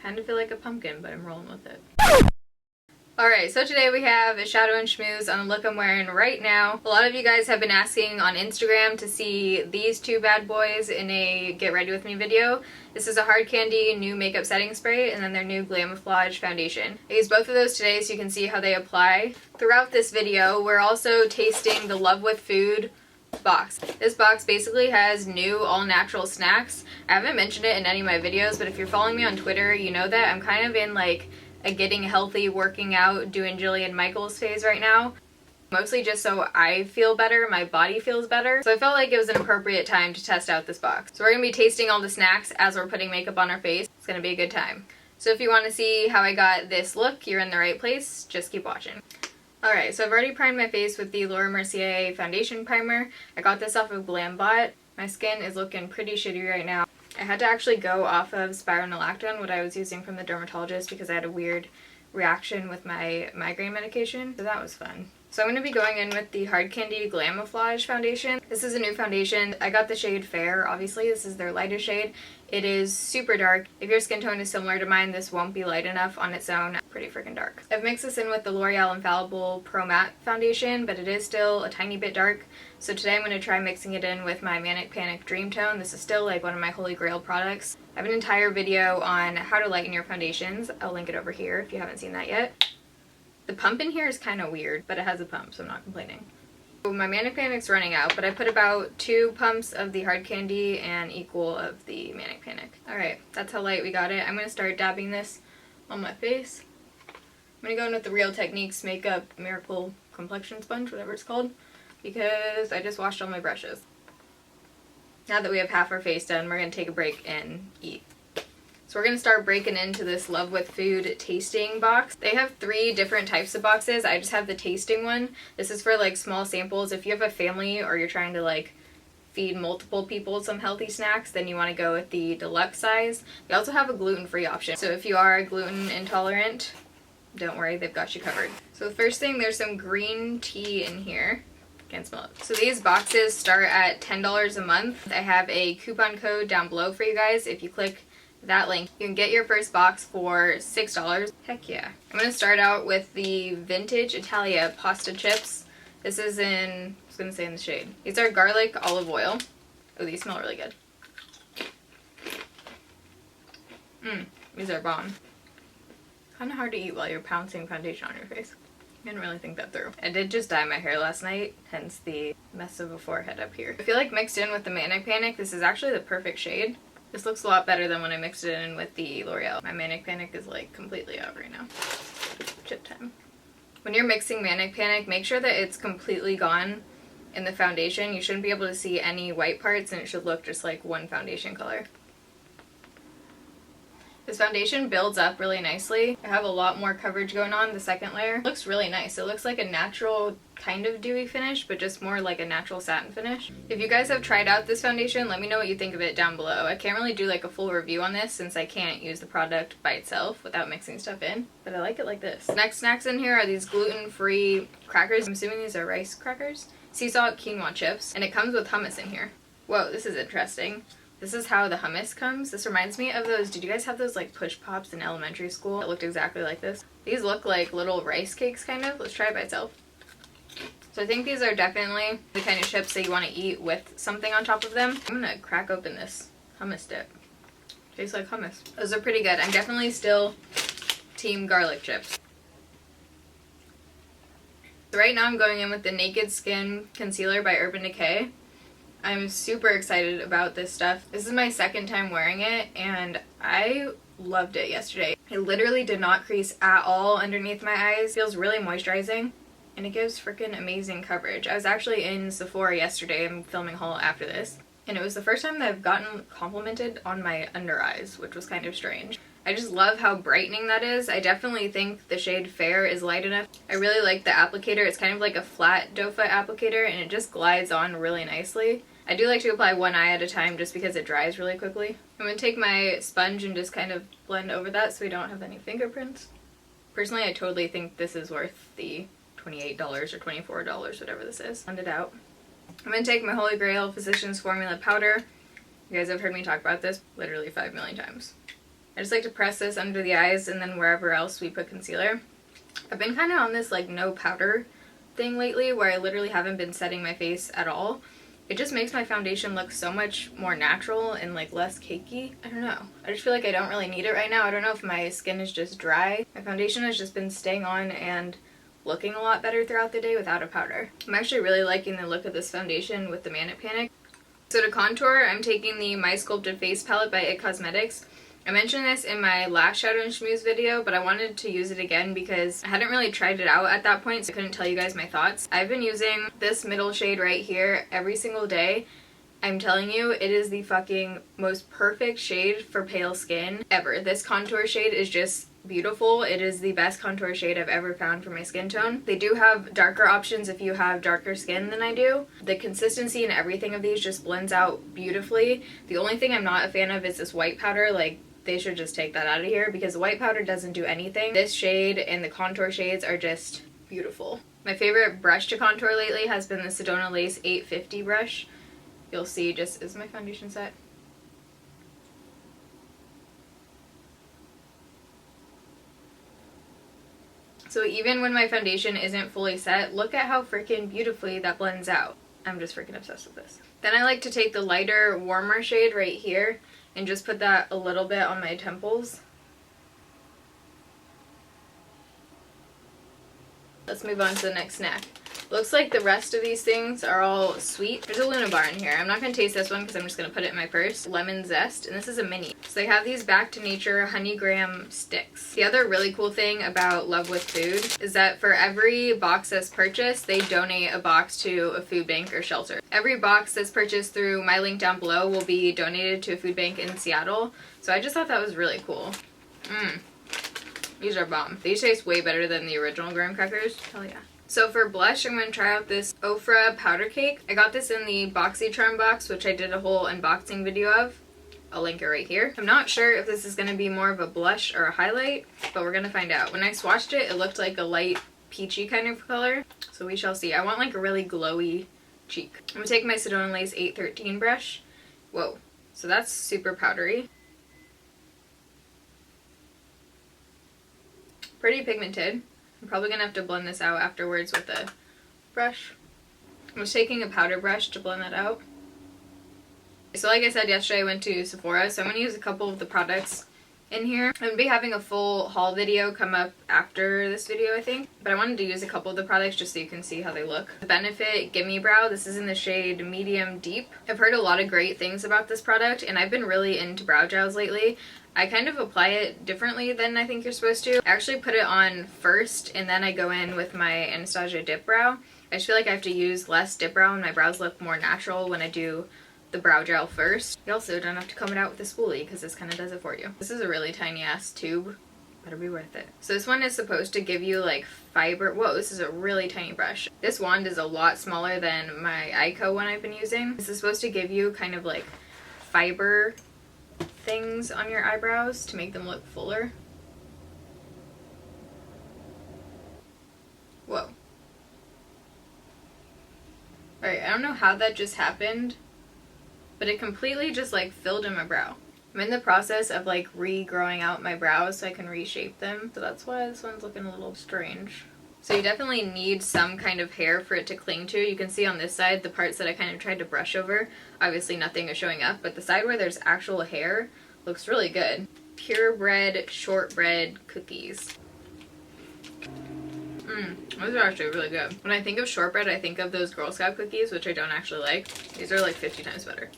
kind of feel like a pumpkin, but I'm rolling with it. Alright, so today we have a shadow and schmooze on the look I'm wearing right now. A lot of you guys have been asking on Instagram to see these two bad boys in a get ready with me video. This is a Hard Candy new makeup setting spray and then their new Glamoflauge foundation. I used both of those today so you can see how they apply. Throughout this video, we're also tasting the Love with Food box. This box basically has new all-natural snacks. I haven't mentioned it in any of my videos, but if you're following me on Twitter, you know that I'm kind of in like a getting healthy, working out, doing Jillian Michaels phase right now. Mostly just so I feel better, my body feels better. So I felt like it was an appropriate time to test out this box. So we're going to be tasting all the snacks as we're putting makeup on our face. It's going to be a good time. So if you want to see how I got this look, you're in the right place. Just keep watching. Alright, so I've already primed my face with the Laura Mercier foundation primer. I got this off of Glambot. My skin is looking pretty shitty right now. I had to actually go off of spironolactone, what I was using from the dermatologist, because I had a weird reaction with my migraine medication, so that was fun. So I'm going to be going in with the Hard Candy Glamoflauge foundation. This is a new foundation. I got the shade Fair, obviously. This is their lightest shade. It is super dark. If your skin tone is similar to mine, this won't be light enough on its own. Pretty freaking dark. I've mixed this in with the L'Oreal Infallible Pro Matte foundation, but it is still a tiny bit dark. So today I'm going to try mixing it in with my Manic Panic Dream Tone. This is still like one of my holy grail products. I have an entire video on how to lighten your foundations. I'll link it over here if you haven't seen that yet. The pump in here is kind of weird, but it has a pump, so I'm not complaining. So my Manic Panic's running out, but I put about 2 pumps of the Hard Candy and equal of the Manic Panic. Alright, that's how light we got it. I'm going to start dabbing this on my face. I'm going to go in with the Real Techniques Makeup Miracle Complexion Sponge, whatever it's called, because I just washed all my brushes. Now that we have half our face done, we're going to take a break and eat. So we're going to start breaking into this Love with Food tasting box. They have 3 different types of boxes. I just have the tasting one. This is for like small samples. If you have a family or you're trying to like feed multiple people some healthy snacks, then you want to go with the deluxe size. They also have a gluten-free option. So if you are gluten intolerant, don't worry, they've got you covered. So the first thing, there's some green tea in here. Can't smell it. So these boxes start at $10 a month. I have a coupon code down below for you guys. If you click that link, you can get your first box for $6. Heck yeah. I'm going to start out with the Vintage Italia pasta chips. This is in, I was going to say in the shade. These are garlic olive oil. Oh, these smell really good. These are bomb. Kind of hard to eat while you're pouncing foundation on your face. I didn't really think that through. I did just dye my hair last night, hence the mess of a forehead up here. I feel like mixed in with the Manic Panic, this is actually the perfect shade. This looks a lot better than when I mixed it in with the L'Oreal. My Manic Panic is like completely out right now. Chip time. When you're mixing Manic Panic, make sure that it's completely gone in the foundation. You shouldn't be able to see any white parts and it should look just like one foundation color. This foundation builds up really nicely. I have a lot more coverage going on the second layer. It looks really nice. It looks like a natural kind of dewy finish, but just more like a natural satin finish. If you guys have tried out this foundation, let me know what you think of it down below. I can't really do like a full review on this since I can't use the product by itself without mixing stuff in, but I like it like this. Next snacks in here are these gluten-free crackers. I'm assuming these are rice crackers. Sea salt quinoa chips, and it comes with hummus in here. Whoa, this is interesting. This is how the hummus comes. This reminds me of those, did you guys have those like push pops in elementary school that looked exactly like this? These look like little rice cakes kind of. Let's try it by itself. So I think these are definitely the kind of chips that you want to eat with something on top of them. I'm gonna crack open this hummus dip. Tastes like hummus. Those are pretty good. I'm definitely still team garlic chips. So right now I'm going in with the Naked Skin Concealer by Urban Decay. I'm super excited about this stuff. This is my second time wearing it and I loved it yesterday. It literally did not crease at all underneath my eyes. It feels really moisturizing and it gives freaking amazing coverage. I was actually in Sephora yesterday. I'm filming a haul after this. And it was the first time that I've gotten complimented on my under eyes, which was kind of strange. I just love how brightening that is. I definitely think the shade Fair is light enough. I really like the applicator. It's kind of like a flat doe foot applicator and it just glides on really nicely. I do like to apply one eye at a time just because it dries really quickly. I'm going to take my sponge and just kind of blend over that so we don't have any fingerprints. Personally, I totally think this is worth the $28 or $24, whatever this is. Blend it out. I'm going to take my Holy Grail Physicians Formula Powder. You guys have heard me talk about this literally 5 million times. I just like to press this under the eyes and then wherever else we put concealer. I've been kind of on this like no powder thing lately where I literally haven't been setting my face at all. It just makes my foundation look so much more natural and like less cakey. I don't know. I just feel like I don't really need it right now. I don't know if my skin is just dry. My foundation has just been staying on and looking a lot better throughout the day without a powder. I'm actually really liking the look of this foundation with the Manic Panic. So to contour, I'm taking the My Sculpted Face palette by IT Cosmetics. I mentioned this in my last Shadow and Schmooze video, but I wanted to use it again because I hadn't really tried it out at that point, so I couldn't tell you guys my thoughts. I've been using this middle shade right here every single day. I'm telling you, it is the fucking most perfect shade for pale skin ever. This contour shade is just beautiful. It is the best contour shade I've ever found for my skin tone. They do have darker options if you have darker skin than I do. The consistency and everything of these just blends out beautifully. The only thing I'm not a fan of is this white powder. Like, they should just take that out of here because the white powder doesn't do anything. This shade and the contour shades are just beautiful. My favorite brush to contour lately has been the Sedona Lace 850 brush. You'll see just, is my foundation set? So even when my foundation isn't fully set, look at how freaking beautifully that blends out. I'm just freaking obsessed with this. Then I like to take the lighter, warmer shade right here and just put that a little bit on my temples. Let's move on to the next snack. Looks like the rest of these things are all sweet. There's a Luna bar in here. I'm not going to taste this one because I'm just going to put it in my purse. Lemon zest, and this is a mini. So they have these Back to Nature honey graham sticks. The other really cool thing about Love with Food is that for every box that's purchased, they donate a box to a food bank or shelter. Every box that's purchased through my link down below will be donated to a food bank in Seattle. So I just thought that was really cool. These are bomb. These taste way better than the original graham crackers. Hell yeah. So for blush, I'm going to try out this Ofra powder cake. I got this in the BoxyCharm box, which I did a whole unboxing video of. I'll link it right here. I'm not sure if this is going to be more of a blush or a highlight, but we're going to find out. When I swatched it, it looked like a light peachy kind of color, so we shall see. I want like a really glowy cheek. I'm going to take my Sedona Lace 813 brush. Whoa, so that's super powdery. Pretty pigmented. I'm probably going to have to blend this out afterwards with a brush. I'm just taking a powder brush to blend that out. So like I said yesterday, I went to Sephora, so I'm going to use a couple of the products in here. I'm going to be having a full haul video come up after this video, I think. But I wanted to use a couple of the products just so you can see how they look. The Benefit Gimme Brow, this is in the shade Medium Deep. I've heard a lot of great things about this product, and I've been really into brow gels lately. I kind of apply it differently than I think you're supposed to. I actually put it on first, and then I go in with my Anastasia Dip Brow. I just feel like I have to use less dip brow, and my brows look more natural when I do the brow gel first. You also don't have to comb it out with a spoolie because this kind of does it for you. This is a really tiny ass tube. Better be worth it. So this one is supposed to give you like fiber. Whoa, this is a really tiny brush. This wand is a lot smaller than my Ico one I've been using. This is supposed to give you kind of like fiber things on your eyebrows to make them look fuller. Whoa. Alright, I don't know how that just happened, but it completely just like filled in my brow. I'm in the process of like regrowing out my brows so I can reshape them, so that's why this one's looking a little strange. So you definitely need some kind of hair for it to cling to. You can see on this side the parts that I kind of tried to brush over. Obviously nothing is showing up, but the side where there's actual hair looks really good. Purebred shortbread cookies. Those are actually really good. When I think of shortbread, I think of those Girl Scout cookies, which I don't actually like. These are like 50 times better.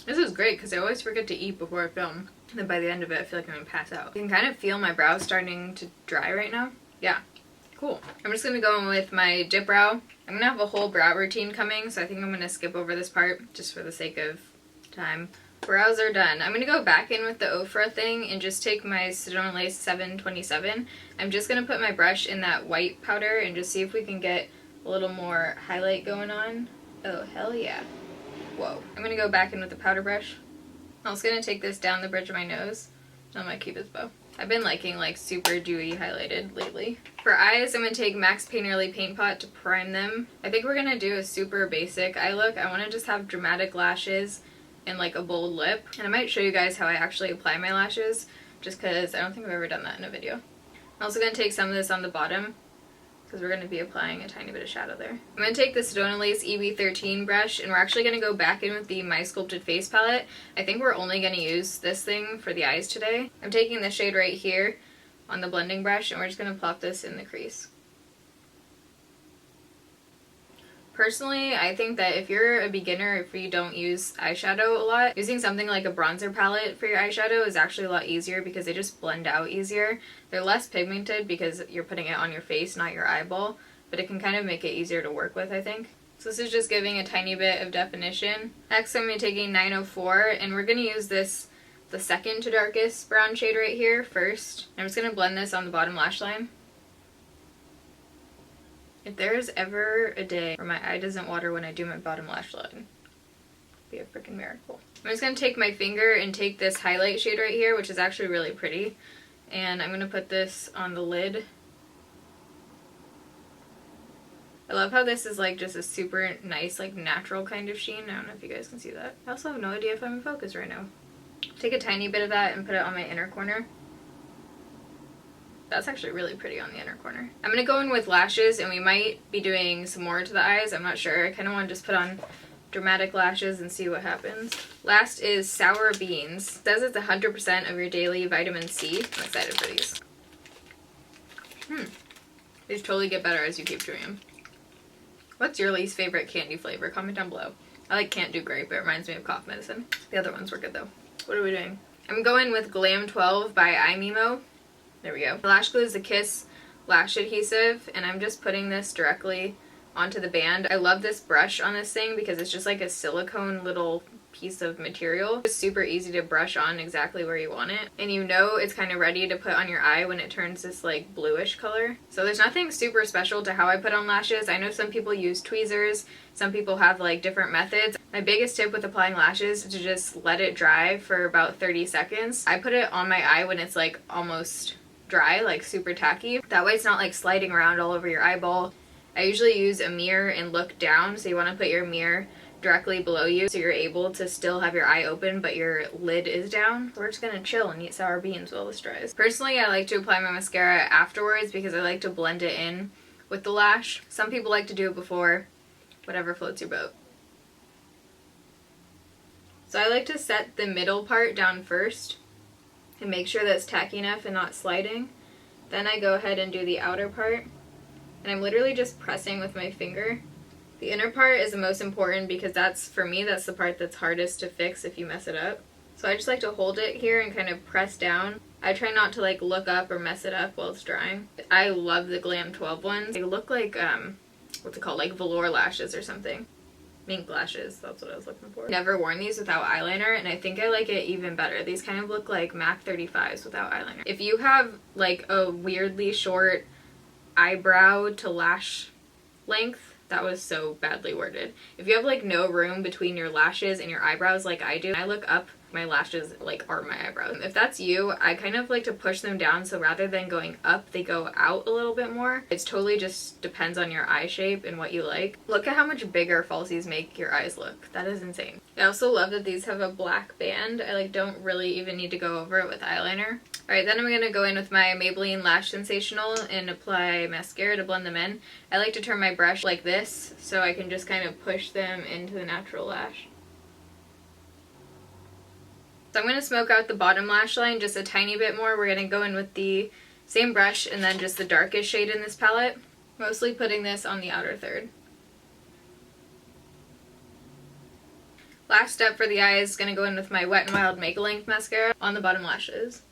This is great because I always forget to eat before I film. And then by the end of it, I feel like I'm gonna pass out. You can kind of feel my brows starting to dry right now. Yeah, cool. I'm just gonna go in with my dip brow. I'm gonna have a whole brow routine coming, so I think I'm gonna skip over this part just for the sake of time. Brows are done. I'm gonna go back in with the Ofra thing and just take my Sedona Lace 727. I'm just gonna put my brush in that white powder and just see if we can get a little more highlight going on. Oh, hell yeah. Whoa. I'm gonna go back in with the powder brush. I'm also gonna take this down the bridge of my nose on my Cupid's bow. I've been liking like super dewy highlighted lately. For eyes, I'm gonna take Max Painterly Paint Pot to prime them. I think we're gonna do a super basic eye look. I wanna just have dramatic lashes and like a bold lip, and I might show you guys how I actually apply my lashes. just because I don't think I've ever done that in a video. I'm also going to take some of this on the bottom because we're going to be applying a tiny bit of shadow there. I'm going to take the Sedona Lace EB13 brush, and we're actually going to go back in with the My Sculpted Face palette. I think we're only going to use this thing for the eyes today. I'm taking this shade right here on the blending brush, and we're just going to plop this in the crease. Personally, I think that if you're a beginner, if you don't use eyeshadow a lot, using something like a bronzer palette for your eyeshadow is actually a lot easier because they just blend out easier. They're less pigmented because you're putting it on your face, not your eyeball, but it can kind of make it easier to work with, I think. So this is just giving a tiny bit of definition. Next, I'm going to be taking 904, and we're going to use this, the second to darkest brown shade right here first. I'm just going to blend this on the bottom lash line. If there's ever a day where my eye doesn't water when I do my bottom lash line, it'd be a freaking miracle. I'm just going to take my finger and take this highlight shade right here, which is actually really pretty, and I'm going to put this on the lid. I love how this is like just a super nice, like natural kind of sheen. I don't know if you guys can see that. I also have no idea if I'm in focus right now. Take a tiny bit of that and put it on my inner corner. That's actually really pretty on the inner corner. I'm going to go in with lashes, and we might be doing some more to the eyes. I'm not sure. I kind of want to just put on dramatic lashes and see what happens. Last is Sour Beans. It says it's 100% of your daily vitamin C. I'm excited for these. These totally get better as you keep doing them. What's your least favorite candy flavor? Comment down below. I like Can't Do Grape, but it reminds me of cough medicine. The other ones were good though. What are we doing? I'm going with Glam 12 by iMovie. There we go. The lash glue is the Kiss lash adhesive, and I'm just putting this directly onto the band. I love this brush on this thing because it's just like a silicone little piece of material. It's super easy to brush on exactly where you want it, and you know it's kind of ready to put on your eye when it turns this like bluish color. So there's nothing super special to how I put on lashes. I know some people use tweezers, some people have like different methods. My biggest tip with applying lashes is to just let it dry for about 30 seconds. I put it on my eye when it's like almost dry, like super tacky. That way it's not like sliding around all over your eyeball. I usually use a mirror and look down, so you want to put your mirror directly below you so you're able to still have your eye open but your lid is down. We're just gonna chill and eat sour beans while this dries. Personally, I like to apply my mascara afterwards because I like to blend it in with the lash. Some people like to do it before. Whatever floats your boat. So I like to set the middle part down first and make sure that's tacky enough and not sliding. Then I go ahead and do the outer part, and I'm literally just pressing with my finger. The inner part is the most important because that's, for me, that's the part that's hardest to fix if you mess it up. So I just like to hold it here and kind of press down. I try not to like look up or mess it up while it's drying. I love the Glam 12 ones. They look like, what's it called, like velour lashes or something. Mink lashes, that's what I was looking for. Never worn these without eyeliner, and I think I like it even better. These kind of look like MAC 35s without eyeliner. If you have like a weirdly short eyebrow to lash length, that was so badly worded. If you have like no room between your lashes and your eyebrows like I do, I look up, my lashes like are my eyebrows. If that's you, I kind of like to push them down, so rather than going up, they go out a little bit more. It's totally just depends on your eye shape and what you like. Look at how much bigger falsies make your eyes look. That is insane. I also love that these have a black band. I like don't really even need to go over it with eyeliner. Alright, then I'm going to go in with my Maybelline Lash Sensational and apply mascara to blend them in. I like to turn my brush like this so I can just kind of push them into the natural lash. So I'm going to smoke out the bottom lash line just a tiny bit more. We're going to go in with the same brush and then just the darkest shade in this palette. Mostly putting this on the outer third. Last step for the eyes is going to go in with my Wet n Wild Make Length mascara on the bottom lashes.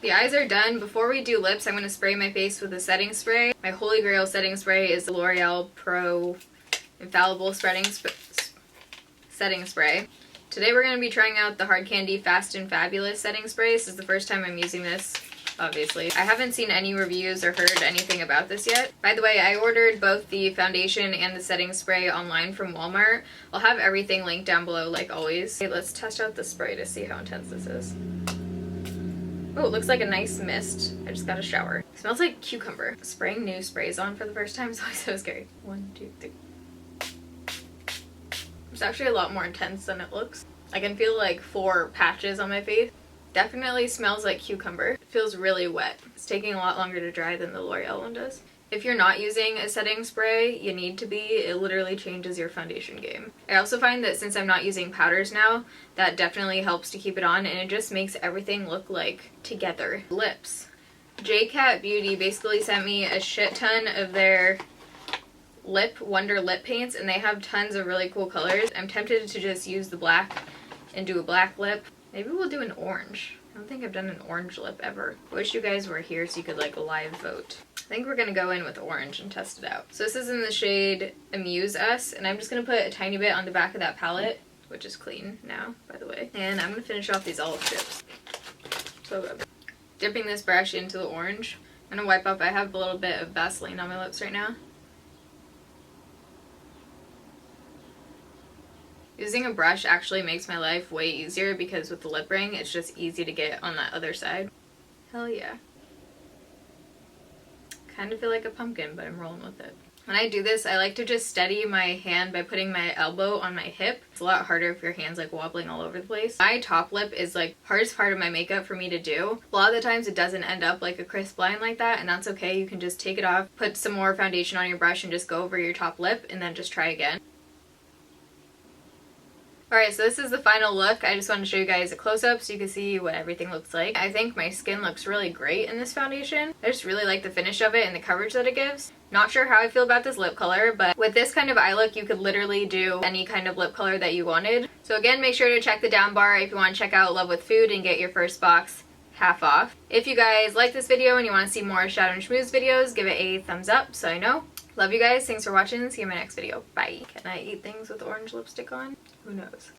The eyes are done. Before we do lips, I'm going to spray my face with a setting spray. My holy grail setting spray is the L'Oreal Pro Infallible setting spray. Today we're going to be trying out the Hard Candy Fast and Fabulous setting spray. This is the first time I'm using this, obviously. I haven't seen any reviews or heard anything about this yet. By the way, I ordered both the foundation and the setting spray online from Walmart. I'll have everything linked down below like always. Okay, let's test out the spray to see how intense this is. Oh, it looks like a nice mist. I just got a shower. It smells like cucumber. Spraying new sprays on for the first time is always so scary. 1, 2, 3. It's actually a lot more intense than it looks. I can feel like 4 patches on my face. Definitely smells like cucumber. It feels really wet. It's taking a lot longer to dry than the L'Oreal one does. If you're not using a setting spray, you need to be. It literally changes your foundation game. I also find that since I'm not using powders now, that definitely helps to keep it on, and it just makes everything look like together. Lips. JCat Beauty basically sent me a shit ton of their Wonder lip paints, and they have tons of really cool colors. I'm tempted to just use the black and do a black lip. Maybe we'll do an orange. I don't think I've done an orange lip ever. I wish you guys were here so you could like live vote. I think we're gonna go in with orange and test it out. So this is in the shade Amuse Us, and I'm just gonna put a tiny bit on the back of that palette, which is clean now, by the way. And I'm gonna finish off these olive strips. So good. Dipping this brush into the orange. I'm gonna wipe up, I have a little bit of Vaseline on my lips right now. Using a brush actually makes my life way easier because with the lip ring, it's just easy to get on that other side. Hell yeah. Kind of feel like a pumpkin, but I'm rolling with it. When I do this, I like to just steady my hand by putting my elbow on my hip. It's a lot harder if your hand's like wobbling all over the place. My top lip is like hardest part of my makeup for me to do. A lot of the times it doesn't end up like a crisp line like that, and that's okay. You can just take it off, put some more foundation on your brush, and just go over your top lip, and then just try again. Alright, so this is the final look. I just wanted to show you guys a close-up so you can see what everything looks like. I think my skin looks really great in this foundation. I just really like the finish of it and the coverage that it gives. Not sure how I feel about this lip color, but with this kind of eye look, you could literally do any kind of lip color that you wanted. So again, make sure to check the down bar if you want to check out Love with Food and get your first box half off. If you guys like this video and you want to see more Shadow and Schmooze videos, give it a thumbs up so I know. Love you guys. Thanks for watching. See you in my next video. Bye. Can I eat things with orange lipstick on? Who knows?